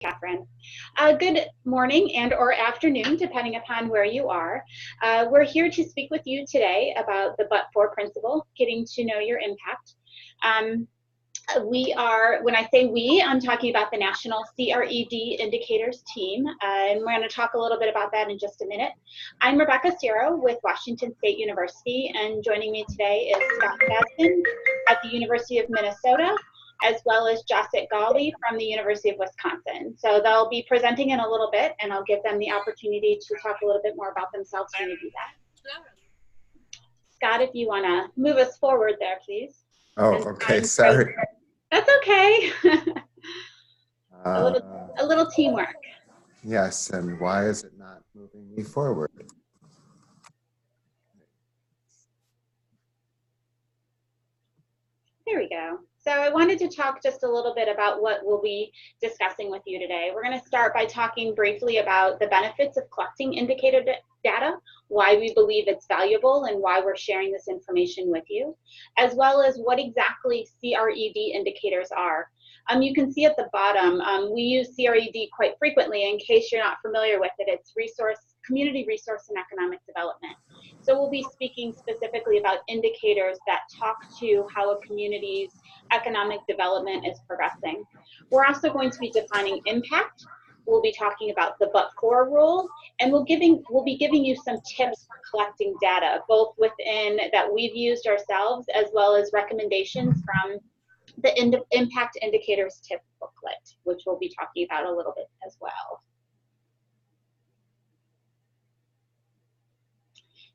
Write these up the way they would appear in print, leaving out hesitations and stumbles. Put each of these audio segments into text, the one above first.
Catherine. Good morning and or afternoon, depending upon where you are. We're here to speak with you today about the but-for principle, getting to know your impact. When I say we, I'm talking about the National CRED Indicators team, and we're going to talk a little bit about that in just a minute. I'm Rebecca Ciro with Washington State University, and joining me today is Scott Chasden at the University of Minnesota, as well as Josset Ghali from the University of Wisconsin. So they'll be presenting in a little bit, and I'll give them the opportunity to talk a little bit more about themselves when they do that. Scott, if you want to move us forward there, please. Oh, okay, sorry. That's okay. a little teamwork. Yes, and why is it not moving me forward? There we go. So I wanted to talk just a little bit about what we'll be discussing with you today. We're going to start by talking briefly about the benefits of collecting indicator data, why we believe it's valuable and why we're sharing this information with you, as well as what exactly CRED indicators are. You can see at the bottom, we use CRED quite frequently. In case you're not familiar with it, it's community resource and economic development. So we'll be speaking specifically about indicators that talk to how a community's economic development is progressing. We're also going to be defining impact. We'll be talking about the but-for rule, and we'll be giving you some tips for collecting data, both within that we've used ourselves, as well as recommendations from the Impact Indicators Tip booklet, which we'll be talking about a little bit as well.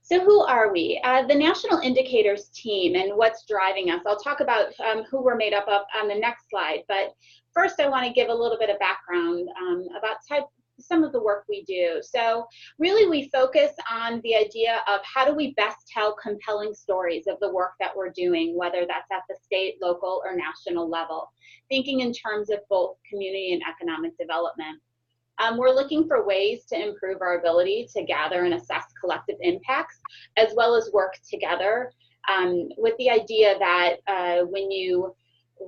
So who are we? The National Indicators team and what's driving us. I'll talk about who we're made up of on the next slide, but first I want to give a little bit of background about some of the work we do. So really we focus on the idea of how do we best tell compelling stories of the work that we're doing, whether that's at the state, local, or national level, thinking in terms of both community and economic development. We're looking for ways to improve our ability to gather and assess collective impacts, as well as work together with the idea that when you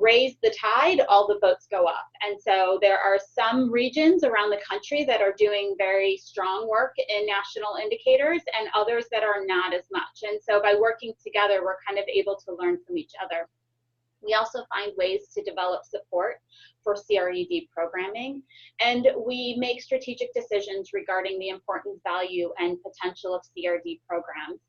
raise the tide, all the boats go up. And so there are some regions around the country that are doing very strong work in national indicators and others that are not as much. And so by working together, we're kind of able to learn from each other. We also find ways to develop support for CRED programming, and we make strategic decisions regarding the important value and potential of CRD programs.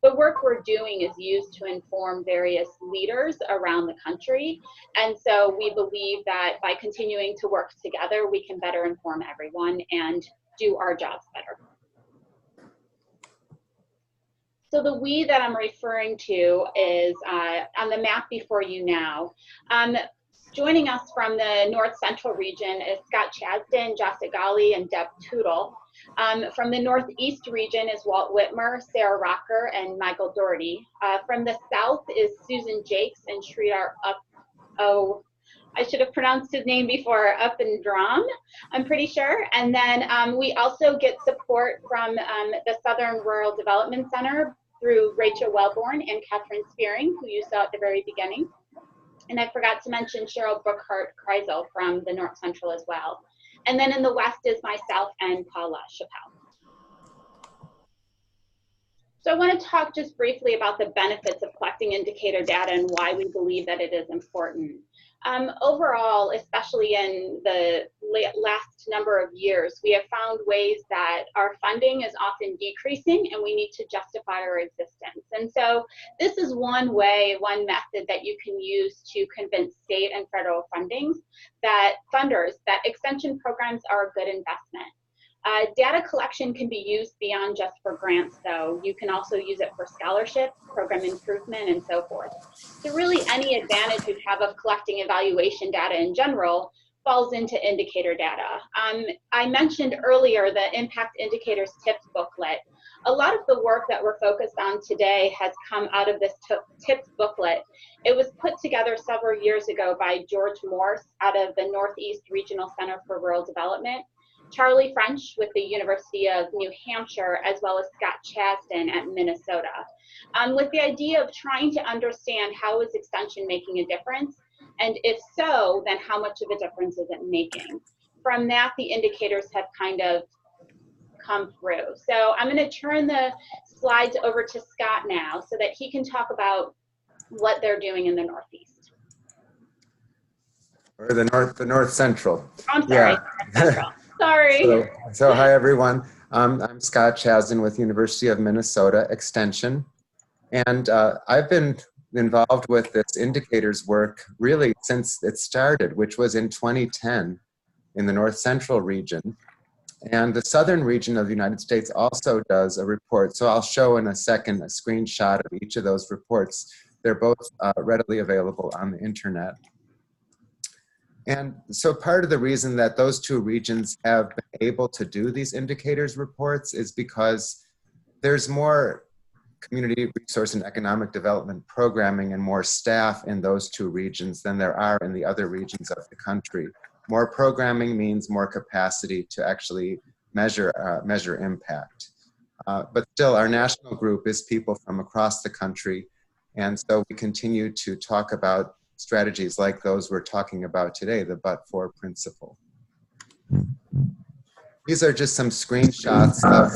The work we're doing is used to inform various leaders around the country, and so we believe that by continuing to work together, we can better inform everyone and do our jobs better. So the we that I'm referring to is on the map before you now. Joining us from the North Central region is Scott Chasden, Josset Ghali, and Deb Tootle. From the Northeast region is Walt Whitmer, Sarah Rocker, and Michael Doherty. From the South is Susan Jakes and Sridhar I should have pronounced his name before, Uppendram, I'm pretty sure. And then we also get support from the Southern Rural Development Center through Rachel Wellborn and Catherine Spearing, who you saw at the very beginning. And I forgot to mention Cheryl Brookhart-Kreisel from the North Central as well. And then in the West is myself and Paula Chappelle. So I want to talk just briefly about the benefits of collecting indicator data and why we believe that it is important. Overall, especially in the last number of years, we have found ways that our funding is often decreasing and we need to justify our existence. And so this is one way, one method that you can use to convince state and federal funders that extension programs are a good investment. Data collection can be used beyond just for grants, though. You can also use it for scholarships, program improvement, and so forth. So really any advantage you have of collecting evaluation data in general falls into indicator data. I mentioned earlier the Impact Indicators Tips booklet. A lot of the work that we're focused on today has come out of this Tips booklet. It was put together several years ago by George Morse out of the Northeast Regional Center for Rural Development, Charlie French with the University of New Hampshire, as well as Scott Chasden at Minnesota, with the idea of trying to understand how is extension making a difference, and if so, then how much of a difference is it making. from that, the indicators have kind of come through. So I'm going to turn the slides over to Scott now so that he can talk about what they're doing in the Northeast. Or the North Central. I'm sorry, Yeah. Central. Sorry. So hi everyone. I'm Scott Chasden with University of Minnesota Extension, and I've been involved with this indicators work really since it started, which was in 2010 in the North Central region. And the southern region of the United States also does a report. So I'll show in a second a screenshot of each of those reports. They're both readily available on the internet. And so part of the reason that those two regions have been able to do these indicators reports is because there's more community resource and economic development programming and more staff in those two regions than there are in the other regions of the country. More programming means more capacity to actually measure impact. But still, our national group is people from across the country, and so we continue to talk about strategies like those we're talking about today, the but-for principle. These are just some screenshots of,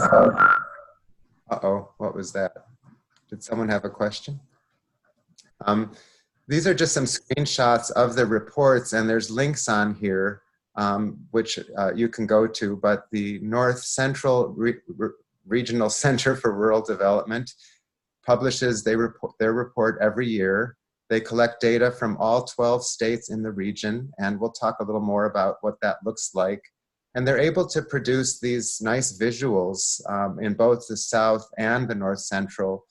uh-oh, what was that? Did someone have a question? These are just some screenshots of the reports, and there's links on here, which you can go to, but the North Central Regional Center for Rural Development publishes their report every year. They collect data from all 12 states in the region, and we'll talk a little more about what that looks like. And they're able to produce these nice visuals in both the South and the North Central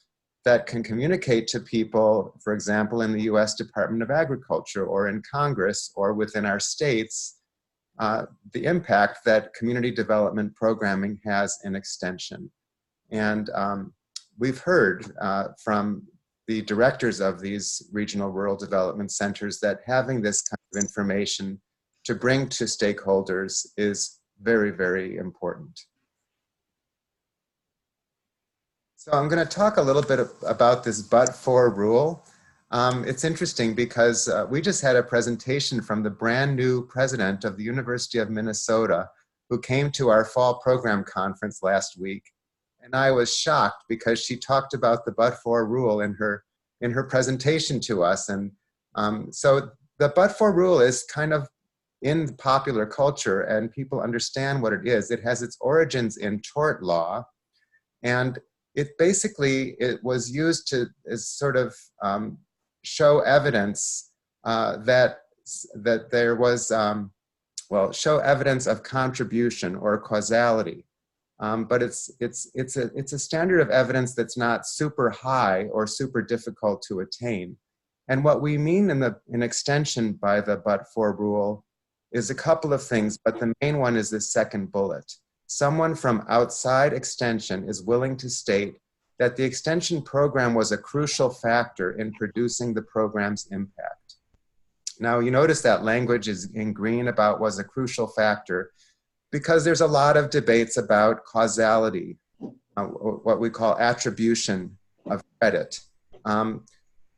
that can communicate to people, for example, in the US Department of Agriculture or in Congress or within our states, the impact that community development programming has in extension. And we've heard from the directors of these regional rural development centers that having this kind of information to bring to stakeholders is very, very important. So I'm going to talk a little bit about this but-for rule. It's interesting because we just had a presentation from the brand new president of the University of Minnesota who came to our fall program conference last week. And I was shocked because she talked about the but-for rule in her presentation to us. And so the but-for rule is kind of in popular culture, and people understand what it is. It has its origins in tort law, and it was used to as sort of show evidence that there was, show evidence of contribution or causality. But it's a standard of evidence that's not super high or super difficult to attain. And what we mean in extension by the but-for rule is a couple of things, but the main one is the second bullet. Someone from outside extension is willing to state that the extension program was a crucial factor in producing the program's impact. Now you notice that language is in green about was a crucial factor because there's a lot of debates about causality, what we call attribution of credit.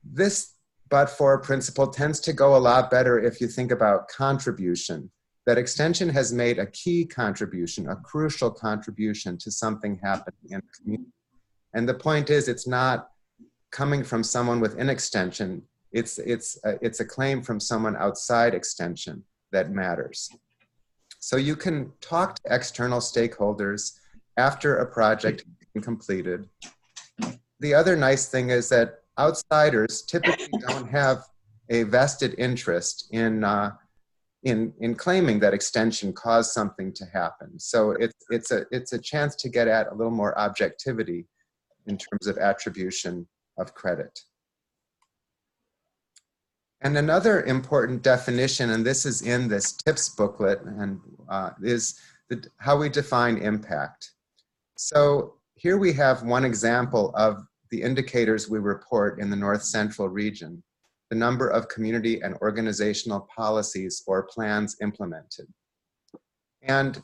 This but-for principle tends to go a lot better if you think about contribution, that extension has made a key contribution, a crucial contribution to something happening in the community. And the point is, it's not coming from someone within extension, it's a claim from someone outside extension that matters. So you can talk to external stakeholders after a project has been completed. The other nice thing is that outsiders typically don't have a vested interest in claiming that extension caused something to happen. So it's a chance to get at a little more objectivity in terms of attribution of credit. And another important definition, and this is in this tips booklet, and is how we define impact. So here we have one example of the indicators we report in the North Central region, the number of community and organizational policies or plans implemented. And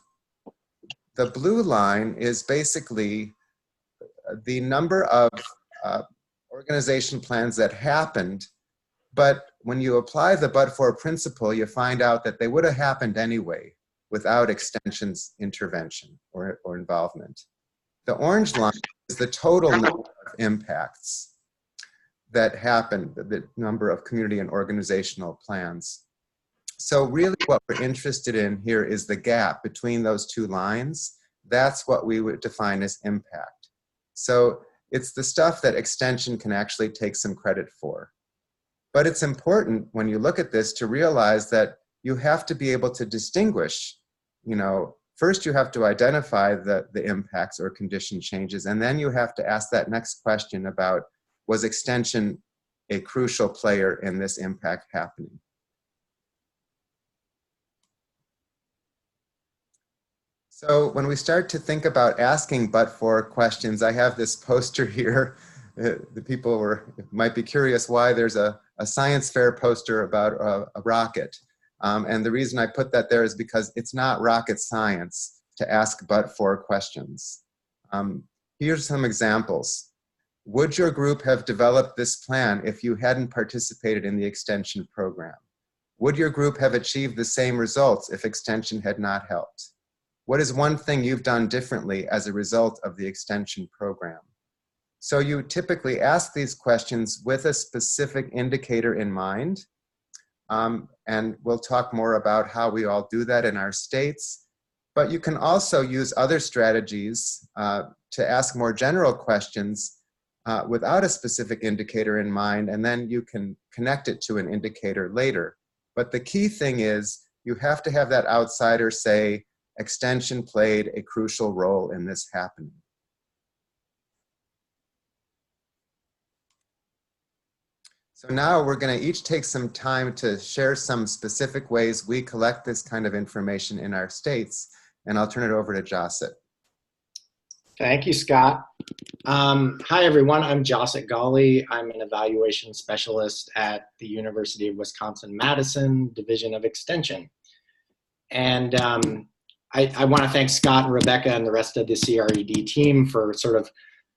the blue line is basically the number of organization plans that happened, but when you apply the but-for principle, you find out that they would have happened anyway without extension's intervention or involvement. The orange line is the total number of impacts that happen, the number of community and organizational plans. So really what we're interested in here is the gap between those two lines. That's what we would define as impact. So it's the stuff that extension can actually take some credit for. But it's important when you look at this to realize that you have to be able to distinguish, first you have to identify the impacts or condition changes, and then you have to ask that next question about, was extension a crucial player in this impact happening? So when we start to think about asking but-for questions, I have this poster here. The people might be curious why there's a science fair poster about a rocket. And the reason I put that there is because it's not rocket science to ask but-for questions. Here's some examples. Would your group have developed this plan if you hadn't participated in the extension program? Would your group have achieved the same results if extension had not helped? What is one thing you've done differently as a result of the extension program? So you typically ask these questions with a specific indicator in mind. And we'll talk more about how we all do that in our states. But you can also use other strategies to ask more general questions without a specific indicator in mind, and then you can connect it to an indicator later. But the key thing is you have to have that outsider say, extension played a crucial role in this happening. So now we're going to each take some time to share some specific ways we collect this kind of information in our states, and I'll turn it over to Josset. Thank you, Scott. Hi, everyone. I'm Josset Ghali. I'm an evaluation specialist at the University of Wisconsin-Madison Division of Extension. And I want to thank Scott and Rebecca and the rest of the CRED team for sort of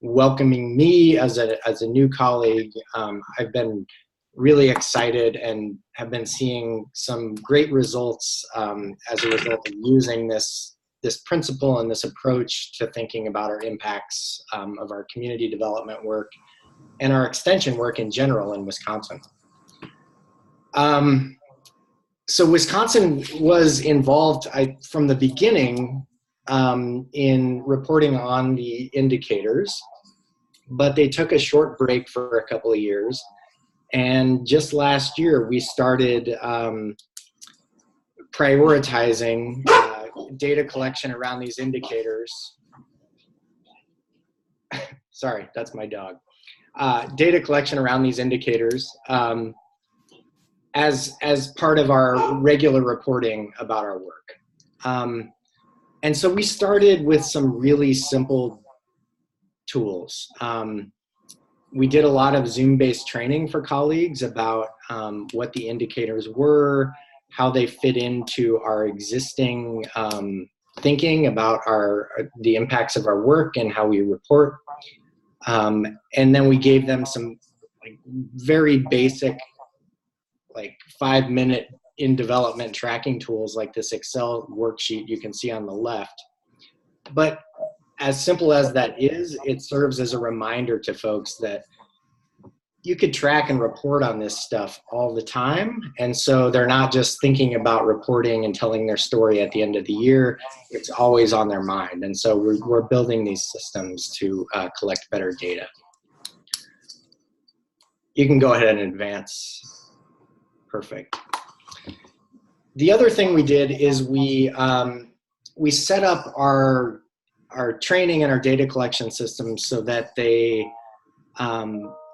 welcoming me as a new colleague. I've been really excited and have been seeing some great results as a result of using this principle and this approach to thinking about our impacts of our community development work and our extension work in general in Wisconsin. So Wisconsin was involved from the beginning in reporting on the indicators, but they took a short break for a couple of years. And just last year, we started prioritizing data collection around these indicators. Sorry, that's my dog. Data collection around these indicators as part of our regular reporting about our work. And so we started with some really simple tools. We did a lot of Zoom-based training for colleagues about what the indicators were, how they fit into our existing thinking about the impacts of our work and how we report. And then we gave them some very basic 5-minute in development tracking tools like this Excel worksheet you can see on the left. But as simple as that is, it serves as a reminder to folks that you could track and report on this stuff all the time. And so they're not just thinking about reporting and telling their story at the end of the year. It's always on their mind. And so we're building these systems to collect better data. You can go ahead and advance. Perfect. The other thing we did is we set up our training and our data collection systems so that they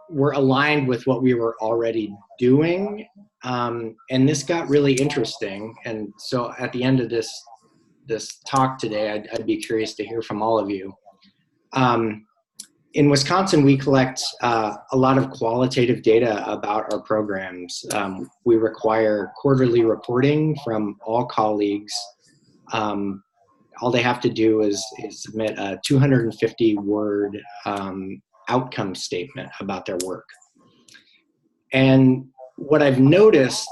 were aligned with what we were already doing. And this got really interesting. And so at the end of this talk today, I'd be curious to hear from all of you. In Wisconsin, we collect a lot of qualitative data about our programs. We require quarterly reporting from all colleagues. All they have to do is submit a 250-word outcome statement about their work. And what I've noticed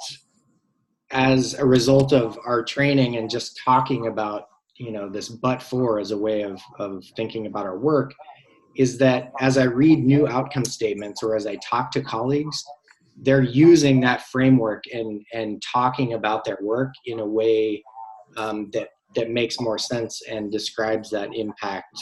as a result of our training and just talking about, this but for as a way of thinking about our work, is that as I read new outcome statements or as I talk to colleagues, they're using that framework and talking about their work in a way that makes more sense and describes that impact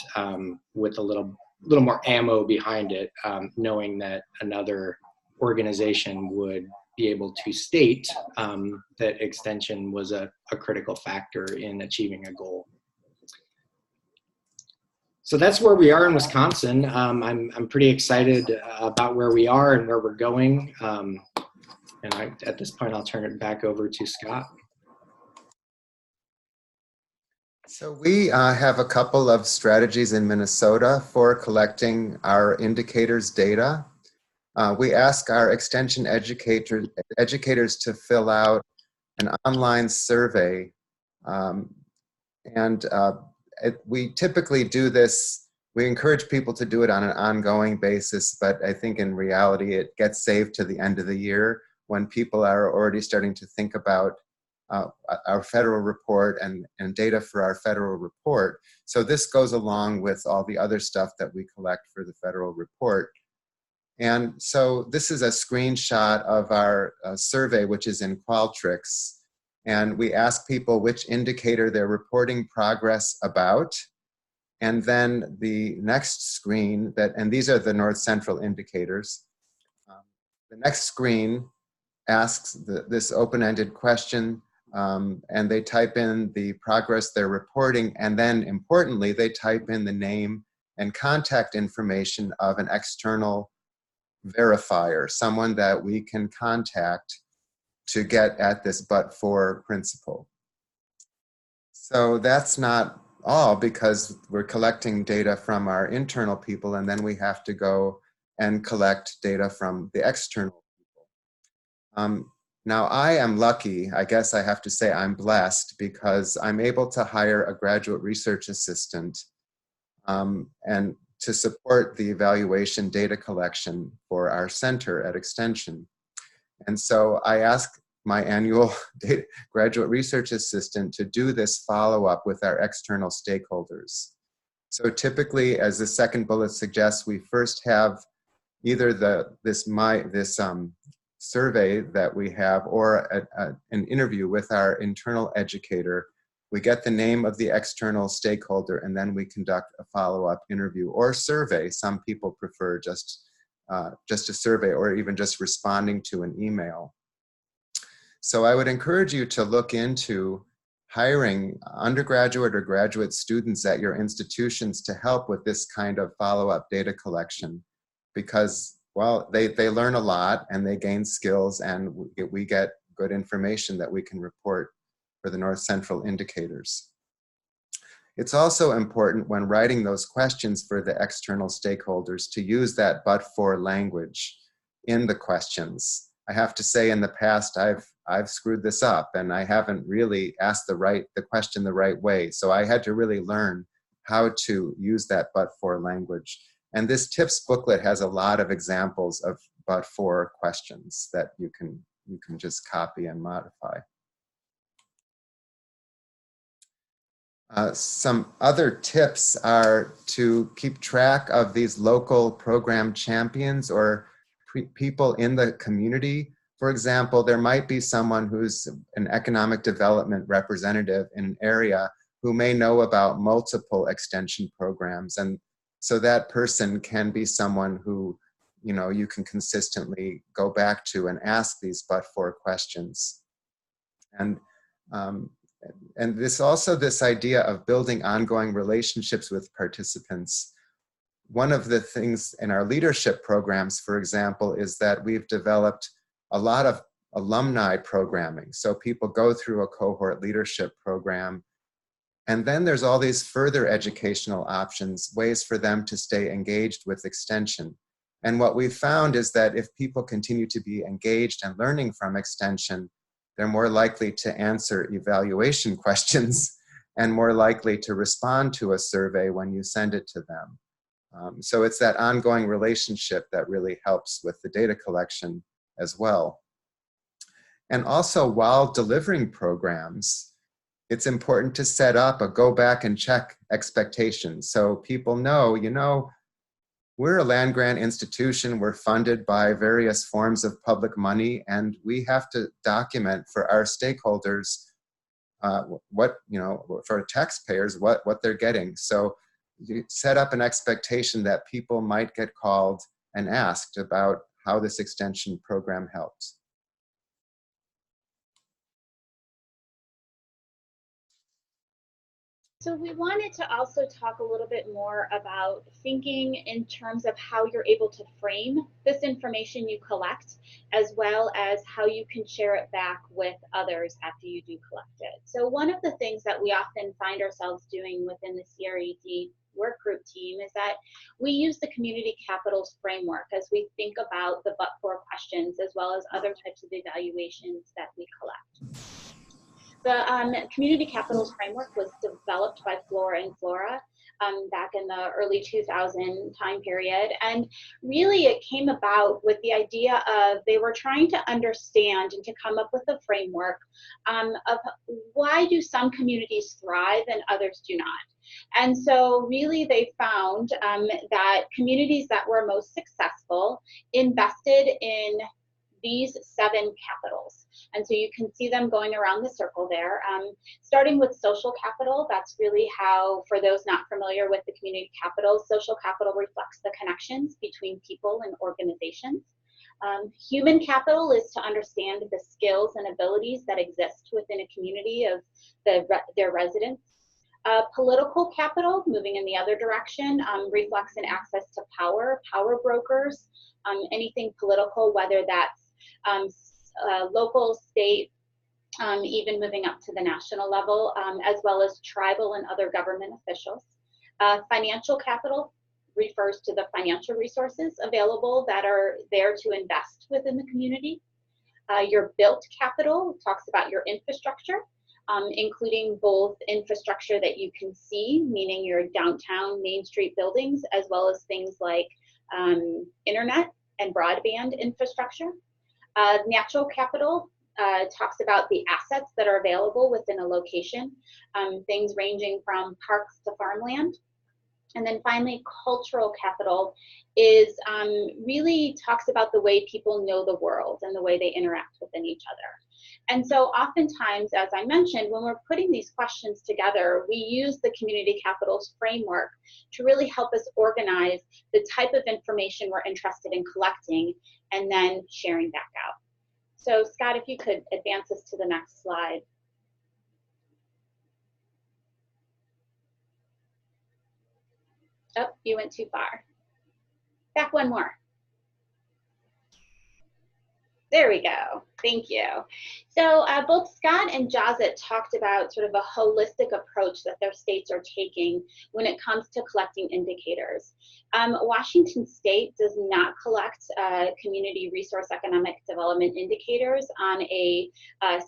with a little more ammo behind it, knowing that another organization would be able to state that extension was a critical factor in achieving a goal. So that's where we are in Wisconsin. I'm pretty excited about where we are and where we're going. At this point, I'll turn it back over to Scott. So we have a couple of strategies in Minnesota for collecting our indicators data. We ask our extension educators to fill out an online survey. We typically do this, we encourage people to do it on an ongoing basis, but I think in reality it gets saved to the end of the year when people are already starting to think about our federal report and data for our federal report. So this goes along with all the other stuff that we collect for the federal report. And so this is a screenshot of our survey, which is in Qualtrics. And we ask people which indicator they're reporting progress about. And then the next screen, and these are the North Central indicators. The next screen asks this open-ended question, and they type in the progress they're reporting, and then importantly, they type in the name and contact information of an external verifier, someone that we can contact to get at this but-for principle. So that's not all, because we're collecting data from our internal people, and then we have to go and collect data from the external people. Now I am lucky, I guess I have to say I'm blessed, because I'm able to hire a graduate research assistant and to support the evaluation data collection for our center at Extension. And so I ask my annual graduate research assistant to do this follow-up with our external stakeholders. So typically, as the second bullet suggests, we first have either this survey that we have or an interview with our internal educator. We get the name of the external stakeholder, and then we conduct a follow-up interview or survey. Some people prefer just a survey or even just responding to an email. So I would encourage you to look into hiring undergraduate or graduate students at your institutions to help with this kind of follow-up data collection, because, well, they learn a lot and they gain skills, and we get good information that we can report for the North Central indicators. It's also important when writing those questions for the external stakeholders to use that but-for language in the questions. I have to say, in the past, I've screwed this up and I haven't really asked the question the right way. So I had to really learn how to use that but-for language. And this tips booklet has a lot of examples of but-for questions that you can just copy and modify. Some other tips are to keep track of these local program champions or people in the community. For example, there might be someone who's an economic development representative in an area who may know about multiple extension programs. And so that person can be someone who, you can consistently go back to and ask these but-for questions. And this idea of building ongoing relationships with participants. One of the things in our leadership programs, for example, is that we've developed a lot of alumni programming. So people go through a cohort leadership program, and then there's all these further educational options, ways for them to stay engaged with Extension. And what we've found is that if people continue to be engaged and learning from Extension, they're more likely to answer evaluation questions and more likely to respond to a survey when you send it to them. So it's that ongoing relationship that really helps with the data collection as well. And also, while delivering programs, it's important to set up a go back and check expectations. So people know, you know, we're a land grant institution, we're funded by various forms of public money, and we have to document for our stakeholders what, you know, for taxpayers, what they're getting. So you set up an expectation that people might get called and asked about how this extension program helps. So we wanted to also talk a little bit more about thinking in terms of how you're able to frame this information you collect, as well as how you can share it back with others after you do collect it. So one of the things that we often find ourselves doing within the CRD work group team is that we use the community capitals framework as we think about the but-for questions, as well as other types of evaluations that we collect. The Community Capitals Framework was developed by Flora and Flora back in the early 2000 time period. And really it came about with the idea of they were trying to understand and to come up with a framework of why do some communities thrive and others do not. And so really they found that communities that were most successful invested in these 7 capitals. And so you can see them going around the circle there. Starting with social capital, that's really how, for those not familiar with the community capitals, social capital reflects the connections between people and organizations. Human capital is to understand the skills and abilities that exist within a community of their residents. Political capital, moving in the other direction, reflects an access to power brokers, anything political, whether that's local, state, even moving up to the national level, as well as tribal and other government officials. Financial capital refers to the financial resources available that are there to invest within the community. Your built capital talks about your infrastructure, including both infrastructure that you can see, meaning your downtown Main Street buildings, as well as things like internet and broadband infrastructure. Natural capital talks about the assets that are available within a location, things ranging from parks to farmland. And then finally, cultural capital is really talks about the way people know the world and the way they interact within each other. And so oftentimes, as I mentioned, when we're putting these questions together, we use the community capitals framework to really help us organize the type of information we're interested in collecting and then sharing back out. So Scott, if you could advance us to the next slide. Oh, you went too far. Back one more. There we go. Thank you. So both Scott and Jazit talked about sort of a holistic approach that their states are taking when it comes to collecting indicators. Washington State does not collect community resource economic development indicators on a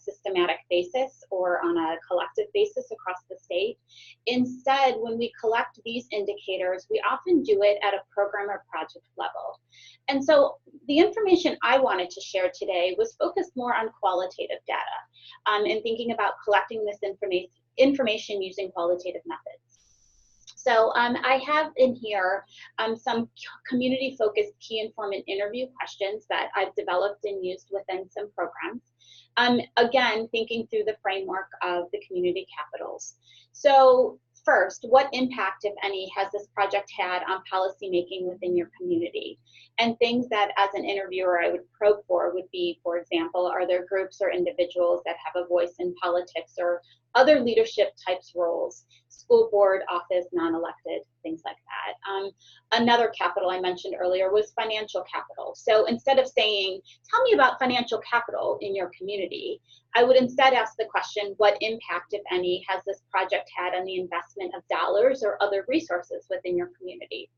systematic basis or on a collective basis across the state. Instead, when we collect these indicators, we often do it at a program or project level. And so the information I wanted to share today was focused more on qualitative data and thinking about collecting this information using qualitative methods. So I have in here some community-focused key informant interview questions that I've developed and used within some programs. Again, thinking through the framework of the community capitals. So first, what impact, if any, has this project had on policymaking within your community? And things that as an interviewer I would probe for would be, for example, are there groups or individuals that have a voice in politics or other leadership types roles, school board, office, non-elected, things like that. Another capital I mentioned earlier was financial capital. So instead of saying, tell me about financial capital in your community, I would instead ask the question, what impact, if any, has this project had on the investment of dollars or other resources within your community?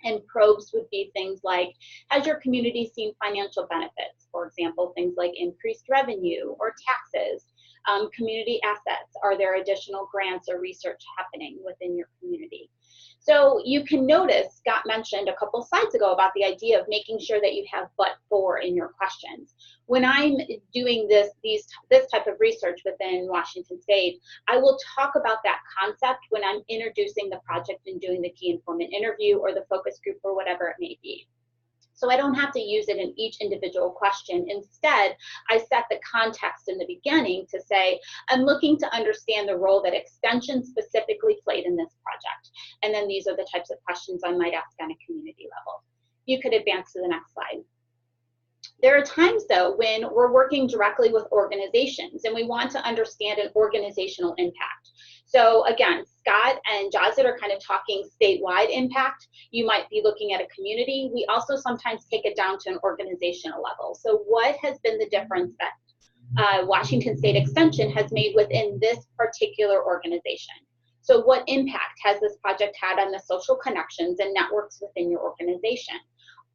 And probes would be things like, has your community seen financial benefits? For example, things like increased revenue or taxes, community assets. Are there additional grants or research happening within your community? So you can notice Scott mentioned a couple slides ago about the idea of making sure that you have but for in your questions. When I'm doing this type of research within Washington State, I will talk about that concept when I'm introducing the project and doing the key informant interview or the focus group or whatever it may be. So I don't have to use it in each individual question. Instead, I set the context in the beginning to say, I'm looking to understand the role that extension specifically played in this project. And then these are the types of questions I might ask on a community level. You could advance to the next slide. There are times, though, when we're working directly with organizations and we want to understand an organizational impact. So again, Scott and Jazit are kind of talking statewide impact. You might be looking at a community. We also sometimes take it down to an organizational level. So what has been the difference that Washington State Extension has made within this particular organization? So what impact has this project had on the social connections and networks within your organization?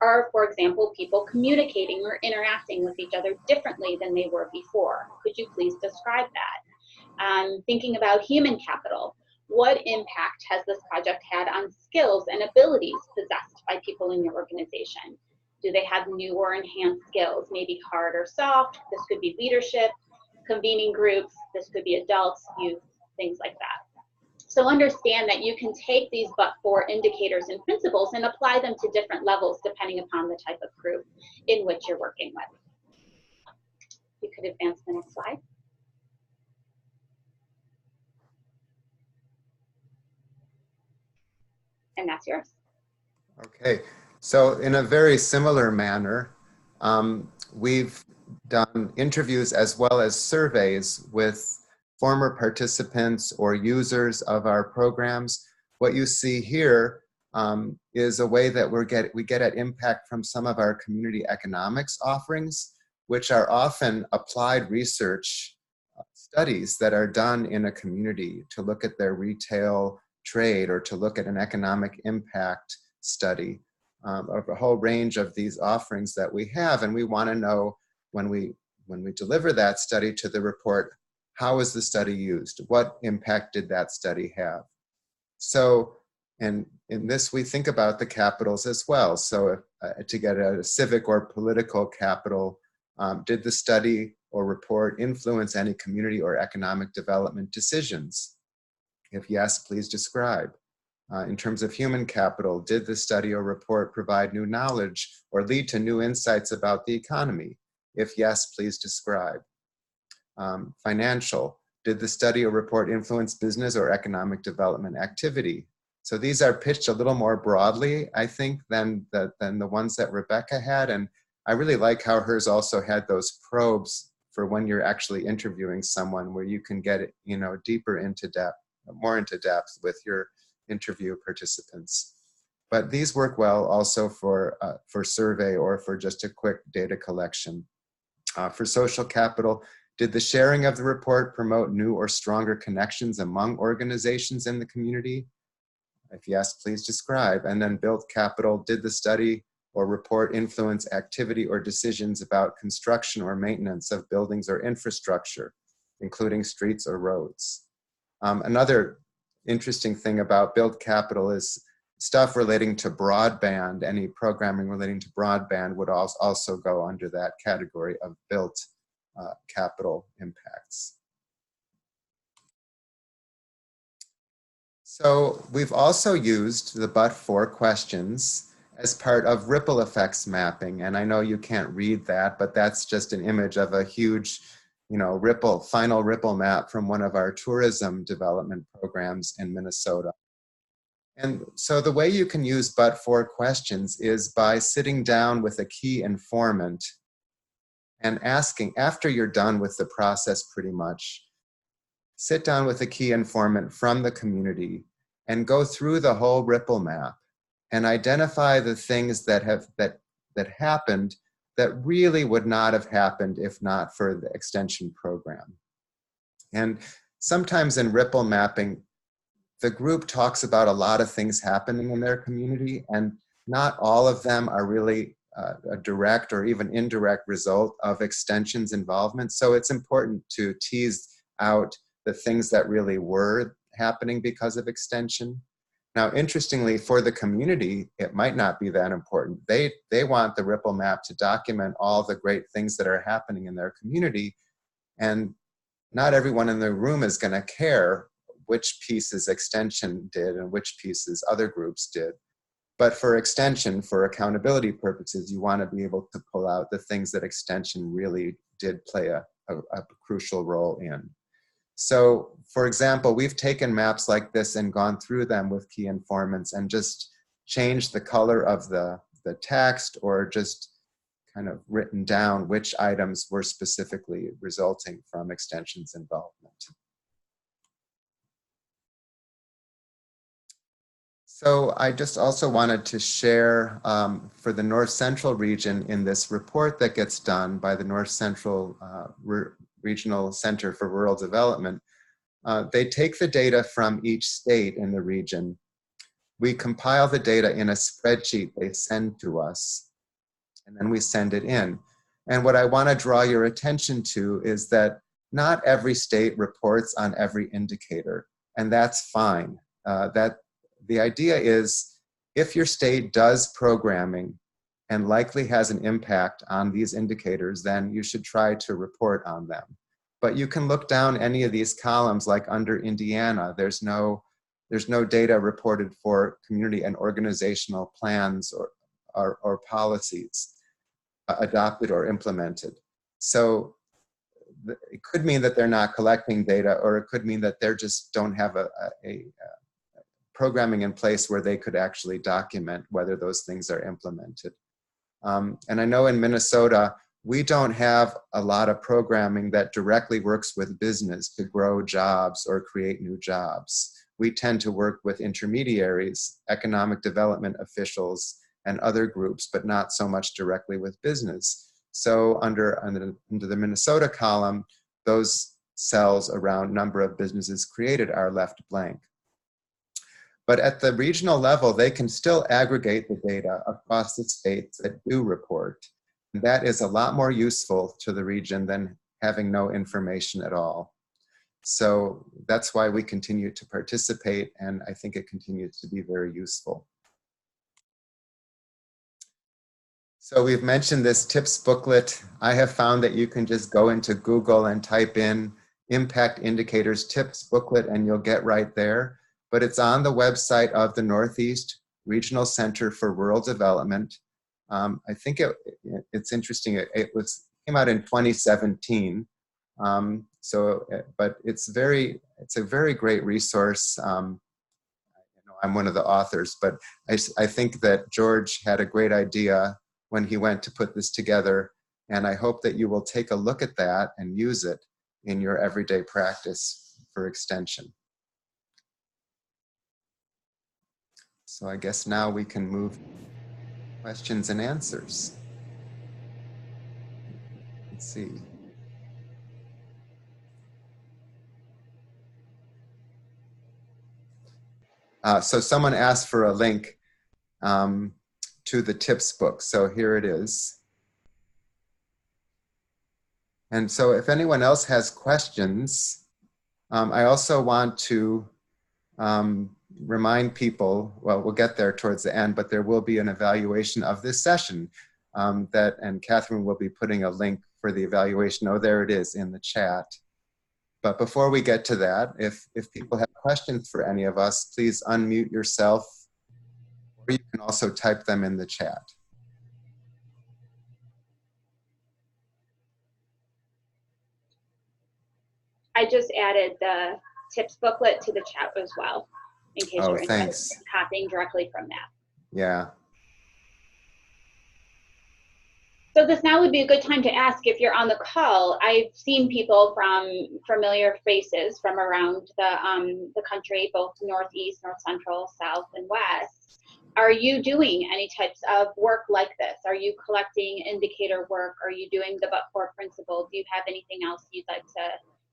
Are, for example, people communicating or interacting with each other differently than they were before? Could you please describe that? Thinking about human capital, what impact has this project had on skills and abilities possessed by people in your organization? Do they have new or enhanced skills, maybe hard or soft? This could be leadership, convening groups, this could be adults, youth, things like that. So understand that you can take these but-for indicators and principles and apply them to different levels depending upon the type of group in which you're working with. You could advance the next slide. And that's yours. Okay, so in a very similar manner, we've done interviews as well as surveys with former participants or users of our programs. What you see here is a way that we get at impact from some of our community economics offerings, which are often applied research studies that are done in a community to look at their retail trade or to look at an economic impact study of a whole range of these offerings that we have. And we want to know when we deliver that study to the report, how is the study used? What impact did that study have? So, and in this, we think about the capitals as well. So to get a civic or political capital, did the study or report influence any community or economic development decisions? If yes, please describe. In terms of human capital, did the study or report provide new knowledge or lead to new insights about the economy? If yes, please describe. Financial, did the study or report influence business or economic development activity? So these are pitched a little more broadly, I think, than the ones that Rebecca had. And I really like how hers also had those probes for when you're actually interviewing someone where you can get it, deeper into depth, more into depth with your interview participants. But these work well also for survey or for just a quick data collection. For social capital, did the sharing of the report promote new or stronger connections among organizations in the community? If yes, please describe. And then built capital, did the study or report influence activity or decisions about construction or maintenance of buildings or infrastructure, including streets or roads? Another interesting thing about built capital is stuff relating to broadband. Any programming relating to broadband would also go under that category of built capital impacts. So we've also used the but-for questions as part of ripple effects mapping. And I know you can't read that, but that's just an image of a huge, final ripple map from one of our tourism development programs in Minnesota. And so the way you can use but-for questions is by sitting down with a key informant and asking, after you're done with the process pretty much, sit down with a key informant from the community and go through the whole ripple map and identify the things that happened that really would not have happened if not for the extension program. And sometimes in ripple mapping, the group talks about a lot of things happening in their community, and not all of them are really a direct or even indirect result of extension's involvement. So it's important to tease out the things that really were happening because of extension. Now, interestingly, for the community, it might not be that important. They want the ripple map to document all the great things that are happening in their community, and not everyone in the room is going to care which pieces extension did and which pieces other groups did. But for extension, for accountability purposes, you want to be able to pull out the things that extension really did play a crucial role in. So, for example, we've taken maps like this and gone through them with key informants and just changed the color of the text, or just kind of written down which items were specifically resulting from extension's involvement. So I just also wanted to share for the North Central region, in this report that gets done by the North Central Regional Center for Rural Development, they take the data from each state in the region. We compile the data in a spreadsheet they send to us, and then we send it in. And what I want to draw your attention to is that not every state reports on every indicator, and that's fine. The idea is, if your state does programming and likely has an impact on these indicators, then you should try to report on them. But you can look down any of these columns, like under Indiana, there's no data reported for community and organizational plans or policies adopted or implemented. So it could mean that they're not collecting data, or it could mean that they just don't have a programming in place where they could actually document whether those things are implemented. And I know in Minnesota, we don't have a lot of programming that directly works with business to grow jobs or create new jobs. We tend to work with intermediaries, economic development officials, and other groups, but not so much directly with business. So under the Minnesota column, those cells around number of businesses created are left blank. But at the regional level, they can still aggregate the data across the states that do report. And that is a lot more useful to the region than having no information at all. So that's why we continue to participate, and I think it continues to be very useful. So we've mentioned this tips booklet. I have found that you can just go into Google and type in impact indicators tips booklet, and you'll get right there. But it's on the website of the Northeast Regional Center for Rural Development. I think it's interesting. It came out in 2017. But it's a very great resource. I'm one of the authors, but I think that George had a great idea when he went to put this together, and I hope that you will take a look at that and use it in your everyday practice for extension. So I guess now we can move to questions and answers. Let's see. So someone asked for a link to the tips book. So here it is. And so if anyone else has questions, I also want to remind people, well, we'll get there towards the end, but there will be an evaluation of this session and Catherine will be putting a link for the evaluation. Oh, there it is in the chat. But before we get to that, if people have questions for any of us, please unmute yourself, or you can also type them in the chat. I just added the tips booklet to the chat as well, in case you're interested in copying directly from that. Yeah. So this now would be a good time to ask if you're on the call. I've seen people from familiar faces from around the country, both Northeast, North Central, South, and West. Are you doing any types of work like this? Are you collecting indicator work? Are you doing the but-for principle? Do you have anything else you'd like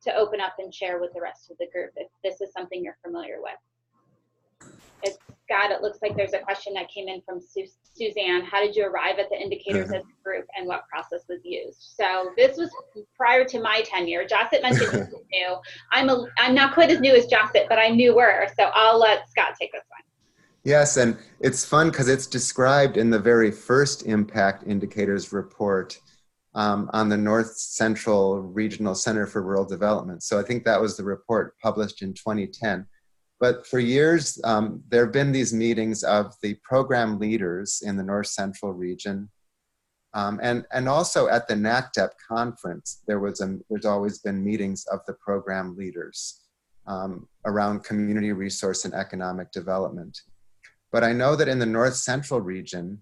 to open up and share with the rest of the group if this is something you're familiar with? Scott, it looks like there's a question that came in from Suzanne. How did you arrive at the indicators as a group, and what process was used? So this was prior to my tenure. Josset mentioned he was new. I'm not quite as new as Josset, but I'm newer, so I'll let Scott take this one. Yes, and it's fun because it's described in the very first impact indicators report on the North Central Regional Center for Rural Development. So I think that was the report published in 2010. But for years, there have been these meetings of the program leaders in the North Central region. And also at the NACDEP conference, there's always been meetings of the program leaders around community resource and economic development. But I know that in the North Central region,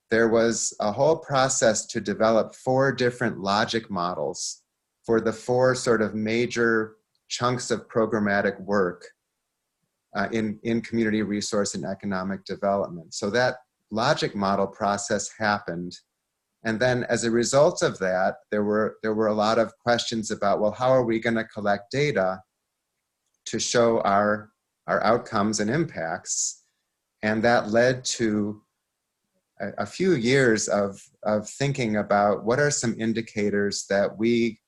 there was a whole process to develop 4 different logic models for the 4 sort of major chunks of programmatic work in community resource and economic development. So that logic model process happened. And then as a result of that, there were a lot of questions about, well, how are we going to collect data to show our outcomes and impacts? And that led to a few years of thinking about what are some indicators that we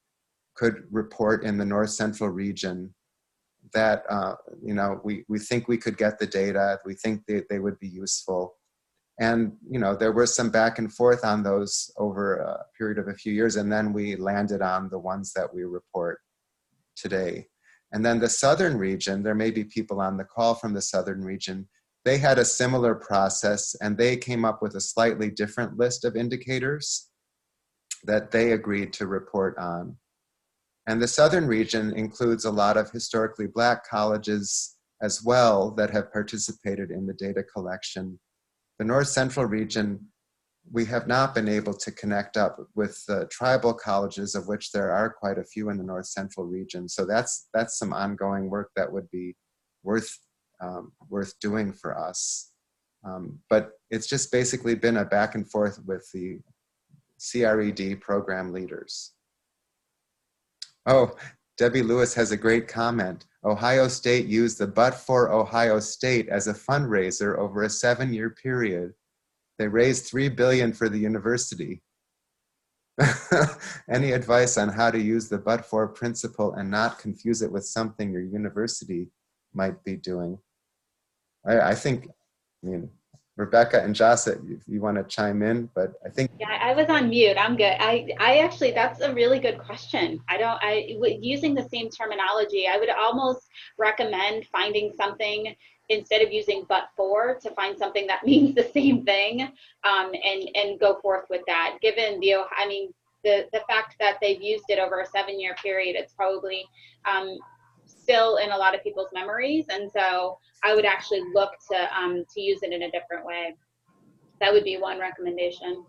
could report in the North Central region that we think we could get the data, we think they would be useful. And there was some back and forth on those over a period of a few years, and then we landed on the ones that we report today. And then the Southern region, there may be people on the call from the Southern region, they had a similar process, and they came up with a slightly different list of indicators that they agreed to report on. And the Southern region includes a lot of historically Black colleges as well that have participated in the data collection. The North Central region, we have not been able to connect up with the tribal colleges, of which there are quite a few in the North Central region. So that's some ongoing work that would be worth doing for us. But it's just basically been a back and forth with the CRED program leaders. Oh, Debbie Lewis has a great comment. Ohio State used the But For Ohio State as a fundraiser over a 7-year period. They raised $3 billion for the university. Any advice on how to use the But For principle and not confuse it with something your university might be doing? I think, Rebecca and Josset, if you want to chime in, but I think. Yeah, I was on mute. I'm good. I actually, that's a really good question. Using the same terminology, I would almost recommend finding something instead of using but for to find something that means the same thing, and go forth with that. Given the fact that they've used it over a 7-year period, it's probably still in a lot of people's memories, and so I would actually look to use it in a different way. That would be one recommendation.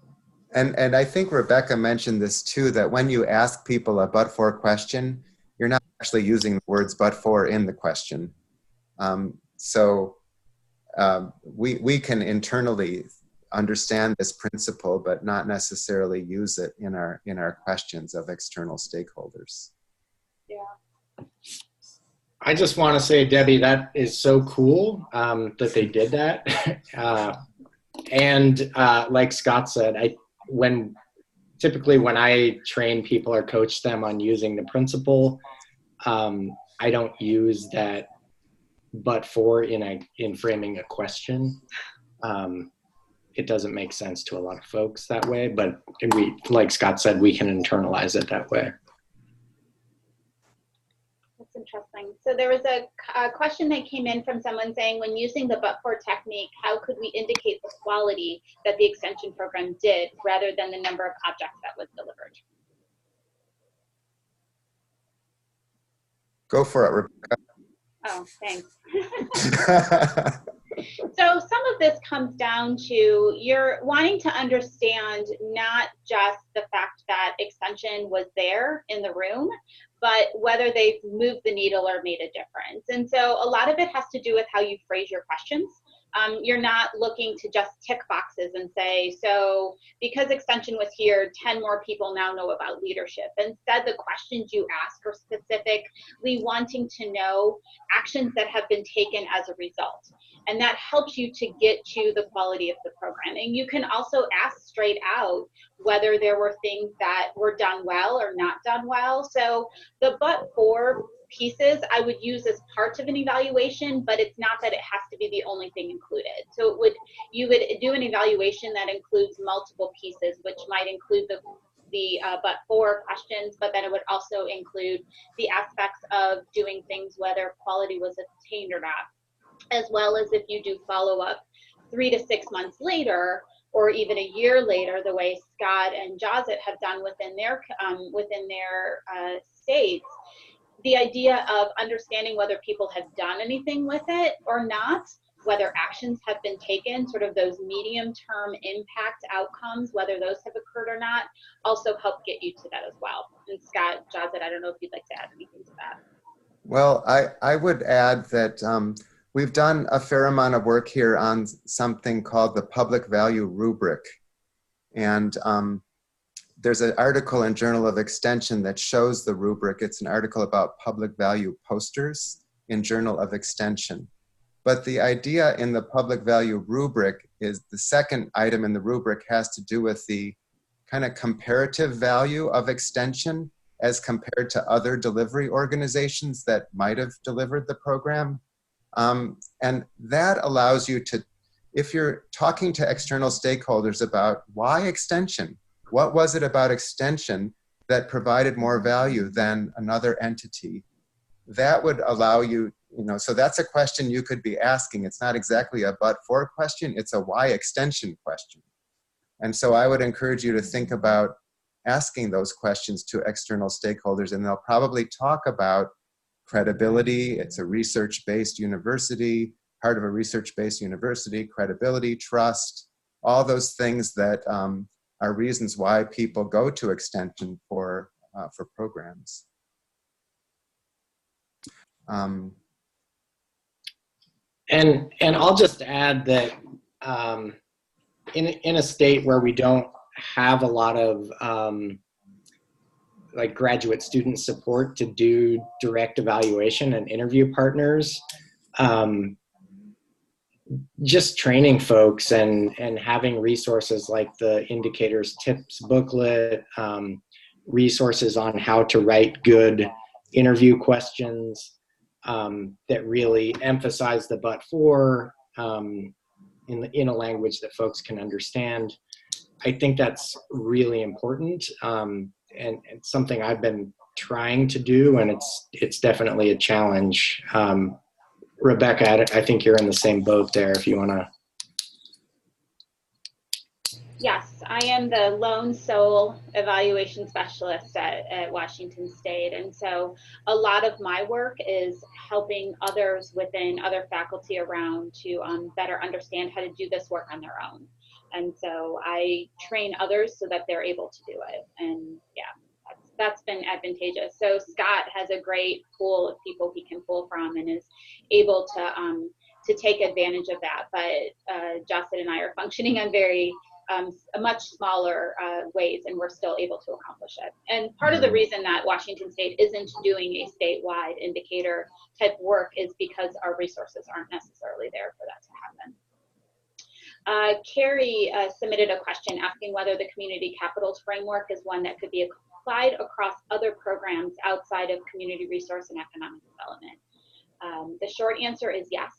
And I think Rebecca mentioned this too, that when you ask people a but for question, you're not actually using the words but for in the question. We can internally understand this principle, but not necessarily use it in our questions of external stakeholders. Yeah. I just want to say, Debbie, that is so cool that they did that. And like Scott said, typically when I train people or coach them on using the principle, I don't use that but for in framing a question. It doesn't make sense to a lot of folks that way, but like Scott said, we can internalize it that way. That's interesting. So there was a question that came in from someone saying, when using the but-for technique, how could we indicate the quality that the extension program did rather than the number of objects that was delivered? Go for it, Rebecca. Oh, thanks. So some of this comes down to you're wanting to understand not just the fact that extension was there in the room, but whether they've moved the needle or made a difference. And so a lot of it has to do with how you phrase your questions. You're not looking to just tick boxes and say, so because extension was here, 10 more people now know about leadership. Instead, the questions you ask are specifically wanting to know actions that have been taken as a result. And that helps you to get to the quality of the program. And you can also ask straight out whether there were things that were done well or not done well. So the but for pieces I would use as part of an evaluation, but it's not that it has to be the only thing included. So you would do an evaluation that includes multiple pieces, which might include the but for questions, but then it would also include the aspects of doing things, whether quality was attained or not, as well as if you do follow up 3 to 6 months later, or even a year later, the way Scott and Jazit have done within their states. The idea of understanding whether people have done anything with it or not, whether actions have been taken, sort of those medium-term impact outcomes, whether those have occurred or not, also help get you to that as well. And Scott, Jazit, I don't know if you'd like to add anything to that. Well, I would add that we've done a fair amount of work here on something called the public value rubric. And there's an article in Journal of Extension that shows the rubric. It's an article about public value posters in Journal of Extension. But the idea in the public value rubric is the second item in the rubric has to do with the kind of comparative value of extension as compared to other delivery organizations that might have delivered the program. And that allows you to, if you're talking to external stakeholders about why extension, what was it about extension that provided more value than another entity, that would allow you, so that's a question you could be asking. It's not exactly a but-for question, it's a why extension question. And so I would encourage you to think about asking those questions to external stakeholders, and they'll probably talk about credibility. It's a research-based university, part of a research-based university, credibility, trust, all those things that are reasons why people go to extension for programs. And I'll just add that in a state where we don't have a lot of like graduate student support to do direct evaluation and interview partners, just training folks and having resources like the indicators tips booklet, resources on how to write good interview questions that really emphasize the but for in a language that folks can understand. I think that's really important, and something I've been trying to do, and it's definitely a challenge. Rebecca, I think you're in the same boat there if you want to. Yes, I am the lone sole evaluation specialist at Washington State. And so a lot of my work is helping others within other faculty around to better understand how to do this work on their own. And so I train others so that they're able to do it. And yeah, that's been advantageous. So Scott has a great pool of people he can pull from and is able to take advantage of that. But Justin and I are functioning on very much smaller ways, and we're still able to accomplish it. And part of the reason that Washington State isn't doing a statewide indicator type work is because our resources aren't necessarily there for that to happen. Carrie submitted a question asking whether the community capitals framework is one that could be applied across other programs outside of community resource and economic development. The short answer is yes.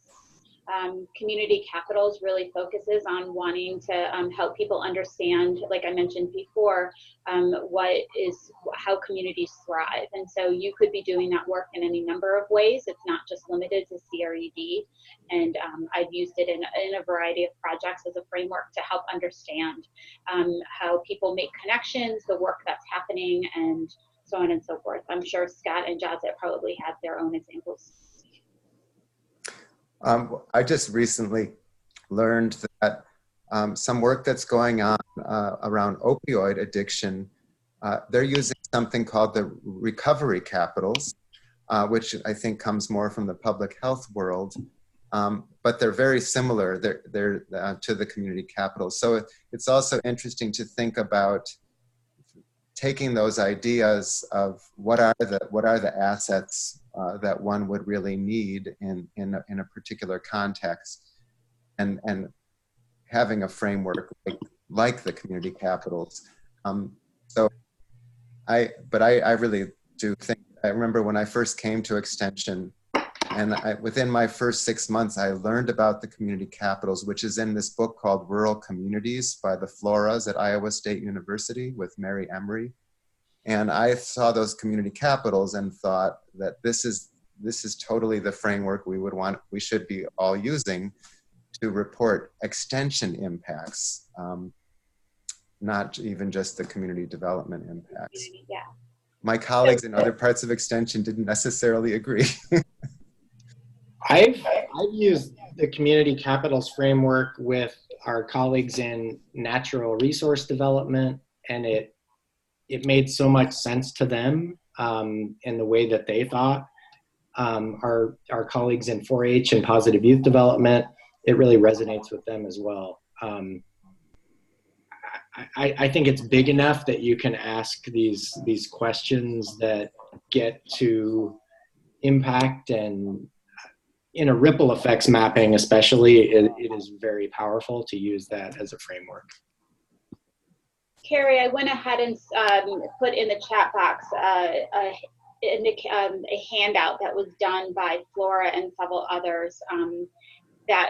Community capitals really focuses on wanting to help people understand, like I mentioned before, how communities thrive. And so you could be doing that work in any number of ways. It's not just limited to CRD. And I've used it in a variety of projects as a framework to help understand how people make connections, the work that's happening, and so on and so forth. I'm sure Scott and Jazit probably have their own examples. I just recently learned that some work that's going on around opioid addiction, they're using something called the recovery capitals, which I think comes more from the public health world, but they're very similar they're to the community capitals. So it's also interesting to think about taking those ideas of what are the assets that one would really need in a particular context, and having a framework like the community capitals. So I really do think I remember when I first came to Extension, and within my first 6 months, I learned about the community capitals, which is in this book called Rural Communities by the Floras at Iowa State University with Mary Emery. And I saw those community capitals and thought that this is totally the framework we should be all using to report extension impacts, not even just the community development impacts. Yeah. My colleagues in other parts of Extension didn't necessarily agree. I've used the community capitals framework with our colleagues in natural resource development, and it made so much sense to them in the way that they thought. Our colleagues in 4-H and positive youth development, it really resonates with them as well. I think it's big enough that you can ask these questions that get to impact, and in a ripple effects mapping especially, it is very powerful to use that as a framework. Carrie, I went ahead and put in the chat box a handout that was done by Flora and several others that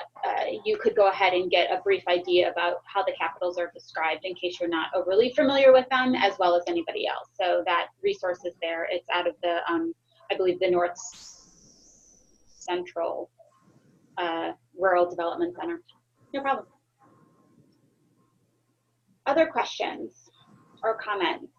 you could go ahead and get a brief idea about how the capitals are described in case you're not overly familiar with them, as well as anybody else. So that resource is there. It's out of the, I believe, the North Central Rural Development Center. No problem. Other questions or comments?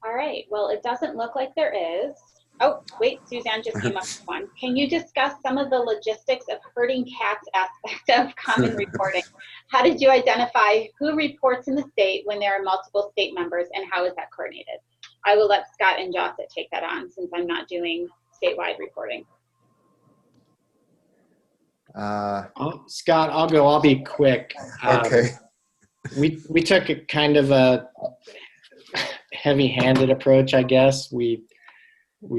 All right, well, it doesn't look like there is. Oh, wait, Suzanne just came up with one. Can you discuss some of the logistics of herding cats aspect of common reporting? How did you identify who reports in the state when there are multiple state members, and how is that coordinated? I will let Scott and Josset take that on since I'm not doing statewide reporting. Scott, I'll go. I'll be quick. Okay. We took a kind of a heavy-handed approach, I guess. We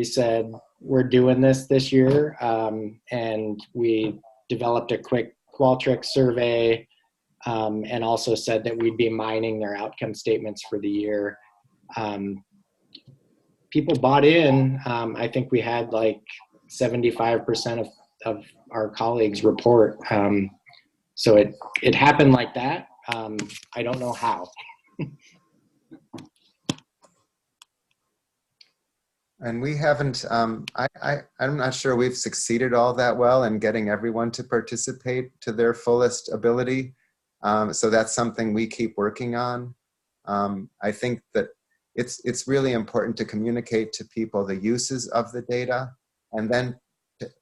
said we're doing this year, and we developed a quick Qualtrics survey, and also said that we'd be mining their outcome statements for the year. People bought in. I think we had like 75% of our colleagues report. So it happened like that. I don't know how. And we haven't, I'm not sure we've succeeded all that well in getting everyone to participate to their fullest ability. So that's something we keep working on. I think that it's really important to communicate to people the uses of the data. And then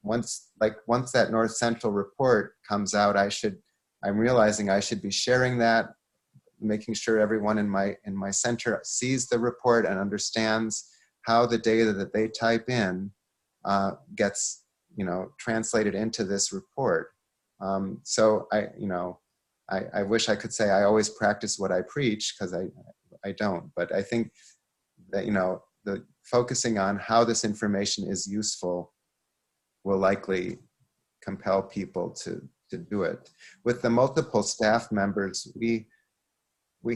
once that North Central report comes out, I'm realizing I should be sharing that, making sure everyone in my center sees the report and understands how the data that they type in gets, translated into this report. So I wish I could say I always practice what I preach, because I don't. But I think that the focusing on how this information is useful will likely compel people to do it. With the multiple staff members, we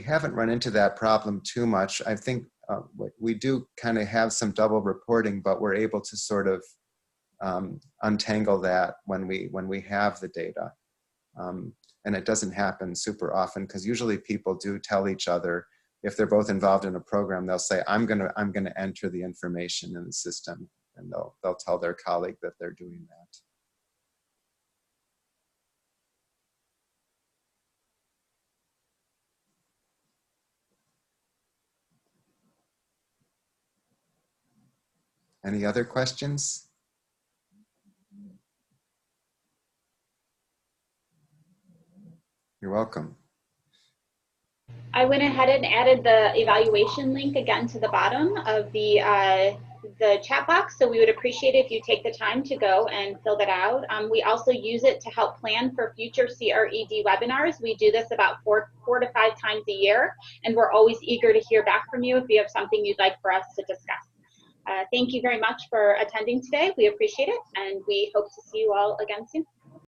haven't run into that problem too much. I think we do kind of have some double reporting, but we're able to sort of untangle that when we have the data. And it doesn't happen super often, because usually people do tell each other, if they're both involved in a program, they'll say, I'm gonna enter the information in the system, and they'll tell their colleague that they're doing that. Any other questions? You're welcome. I went ahead and added the evaluation link again to the bottom of the chat box, so we would appreciate it if you take the time to go and fill that out. We also use it to help plan for future CRED webinars. We do this about four to 5 times a year, and we're always eager to hear back from you if you have something you'd like for us to discuss. Thank you very much for attending today. We appreciate it, and we hope to see you all again soon.